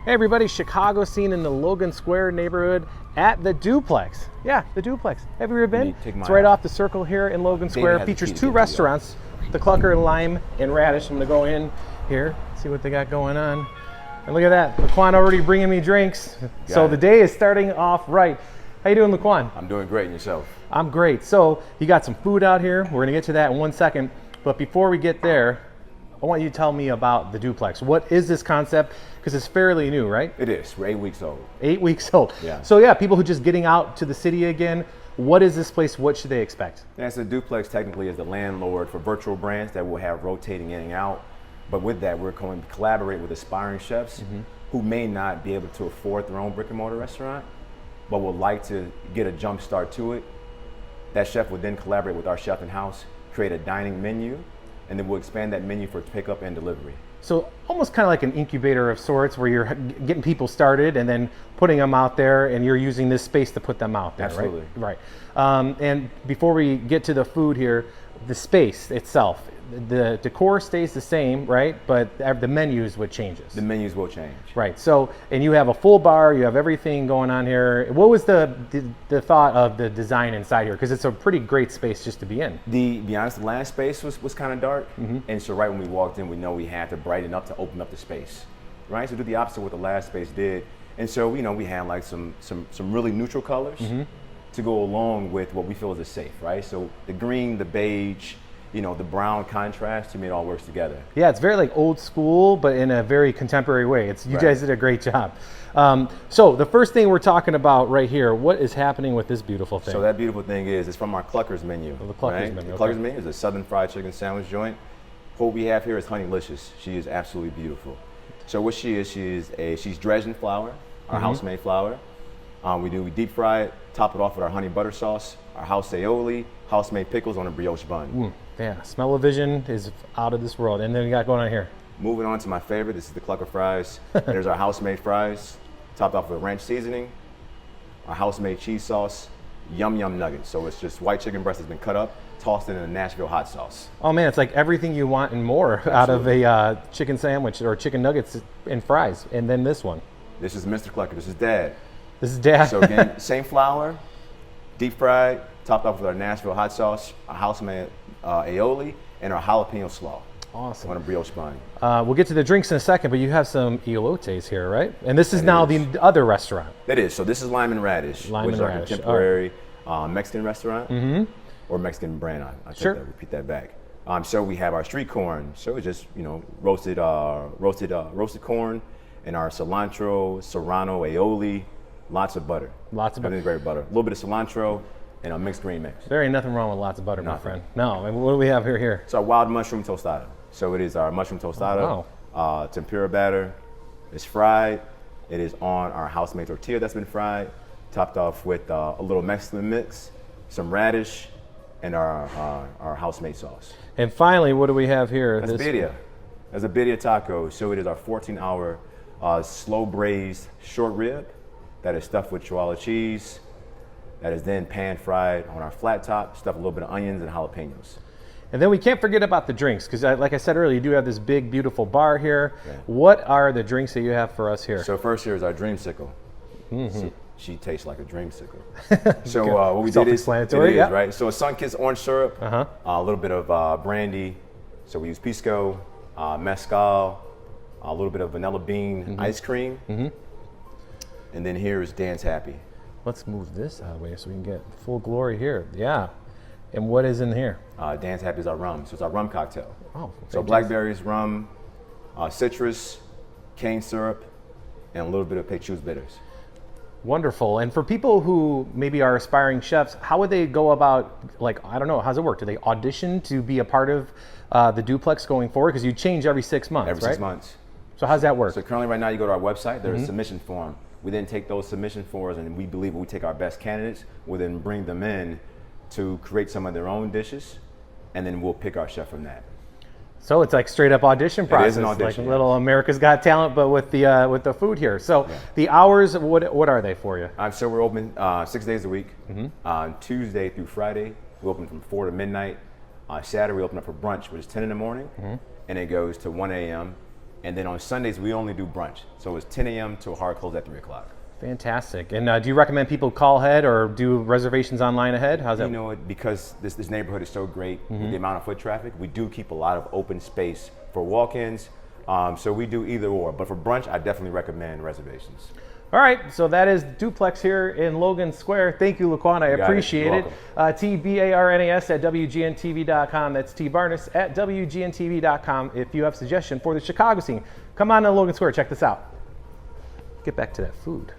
Hey everybody, Chicago scene in the Logan Square neighborhood at the Duplex. Yeah, the Duplex. Have you ever been? It's right off the circle here in Logan Square. Features two restaurants, the Clucker, Lime and Radish. I'm gonna go in here, see what they got going on. And look at that, LeQuan already bringing me drinks. So the day is starting off right. How you doing, LeQuan? I'm doing great, and yourself? I'm great. So you got some food out here. We're gonna get to that in 1 second. But before we get there, I want you to tell me about the Duplex. What is this concept? Because it's fairly new, right? It is. We're 8 weeks old. 8 weeks old. Yeah. So yeah, people who just getting out to the city again, what is this place? What should they expect? Yeah, so Duplex technically is the landlord for virtual brands that will have rotating in and out. But with that, we're going to collaborate with aspiring chefs who may not be able to afford their own brick and mortar restaurant, but would like to get a jump start to it. That chef would then collaborate with our chef in-house, create a dining menu, and then we'll expand that menu for pickup and delivery. So almost kind of like an incubator of sorts, where you're getting people started and then putting them out there, and you're using this space to put them out there. Absolutely. Right? And before we get to the food here, the space itself, the decor stays the same, right? But the menus would change. The menus will change. Right. So, and you have a full bar, you have everything going on here. What was the thought of the design inside here? Because it's a pretty great space just to be in. To be honest, the last space was kind of dark. And so right when we walked in, we know we had to brighten up to open up the space, right? So do the opposite of what the last space did. And so, you know, we had like some really neutral colors to go along with what we feel is safe, right? So the green, the beige, you know, the brown contrast, to me, it all works together. Yeah, it's very like old school, but in a very contemporary way. You guys did a great job. So the first thing we're talking about right here, what is happening with this beautiful thing? So that beautiful thing is, it's from our Clucker's menu. The Clucker's menu. The Clucker's menu is a Southern fried chicken sandwich joint. What we have here is Honeylicious. She is absolutely beautiful. So what she is, she's dredged in flour, our house-made flour. We deep fry it, top it off with our honey butter sauce, our house aioli, house-made pickles on a brioche bun. Yeah, smell-o-vision is out of this world. And then we got going on here. Moving on to my favorite, this is the Clucker Fries. There's our house-made fries, topped off with ranch seasoning, our house-made cheese sauce, yum nuggets. So it's just white chicken breast has been cut up, tossed in a Nashville hot sauce. Oh man, it's like everything you want and more out of a chicken sandwich or chicken nuggets and fries. And then this one. This is Mr. Clucker, this is Dad. This is Dad. So again, same flour, deep fried, topped off with our Nashville hot sauce, our house-made aioli, and our jalapeno slaw. Awesome. On a brioche bun. We'll get to the drinks in a second, but you have some elotes here, right? And this is now the other restaurant. That is. So this is Lime and Radish, which is our contemporary Mexican restaurant, or Mexican brand. I take that, repeat that back. So we have our street corn. So it's just, you know, roasted corn, and our cilantro, serrano, aioli, lots of butter. Lots of butter. Everything's great butter. A little bit of cilantro and a mixed green mix. There ain't nothing wrong with lots of butter, my friend. No. And what do we have here? It's our wild mushroom tostada. So it is our mushroom tostada, tempura batter. It's fried. It is on our house-made tortilla that's been fried, topped off with a little Mexican mix, some radish, and our house-made sauce. And finally, what do we have here? That's birria. That's a birria taco. So it is our 14-hour slow braised short rib that is stuffed with chihuahua cheese, that is then pan fried on our flat top, stuffed with a little bit of onions and jalapenos. And then we can't forget about the drinks, because like I said earlier, you do have this big, beautiful bar here. Yeah. What are the drinks that you have for us here? So first here is our dreamsicle. She tastes like a dreamsicle. So what we did is, right? So a sun-kissed orange syrup, a little bit of brandy. So we use pisco, mezcal, a little bit of vanilla bean ice cream. And then here is Dan's Happy. Let's move this out of the way so we can get full glory here. Yeah. And what is in here? Dan's Happy is our rum. So it's our rum cocktail. Oh, so blackberries, rum, citrus, cane syrup, and a little bit of peach bitters. Wonderful. And for people who maybe are aspiring chefs, how would they go about, like, I don't know, how's it work? Do they audition to be a part of the Duplex going forward? Because you change every 6 months, Every 6 months. So how's that work? So currently right now you go to our website, there's a submission form. We then take those submission forms, and we believe we take our best candidates, we'll then bring them in to create some of their own dishes, and then we'll pick our chef from that. So it's like straight up audition process. It is an audition, like little America's Got Talent, but with the food here. So the hours, what are they for you? So we're open 6 days a week. Tuesday through Friday, we open from 4 to midnight. Saturday we open up for brunch, which is 10 in the morning, and it goes to 1 a.m. And then on Sundays, we only do brunch. So it's 10 a.m. to a hard close at 3 o'clock. Fantastic. And do you recommend people call ahead or do reservations online ahead? How's that? You know what, because this neighborhood is so great, with the amount of foot traffic, we do keep a lot of open space for walk-ins. So we do either or. But for brunch, I definitely recommend reservations. All right, so that is Duplex here in Logan Square. Thank you, LeQuan. I appreciate it. TBARNAS at WGNTV.com. That's T Barnes at WGNTV.com. If you have a suggestion for the Chicago scene, come on to Logan Square. Check this out. Get back to that food.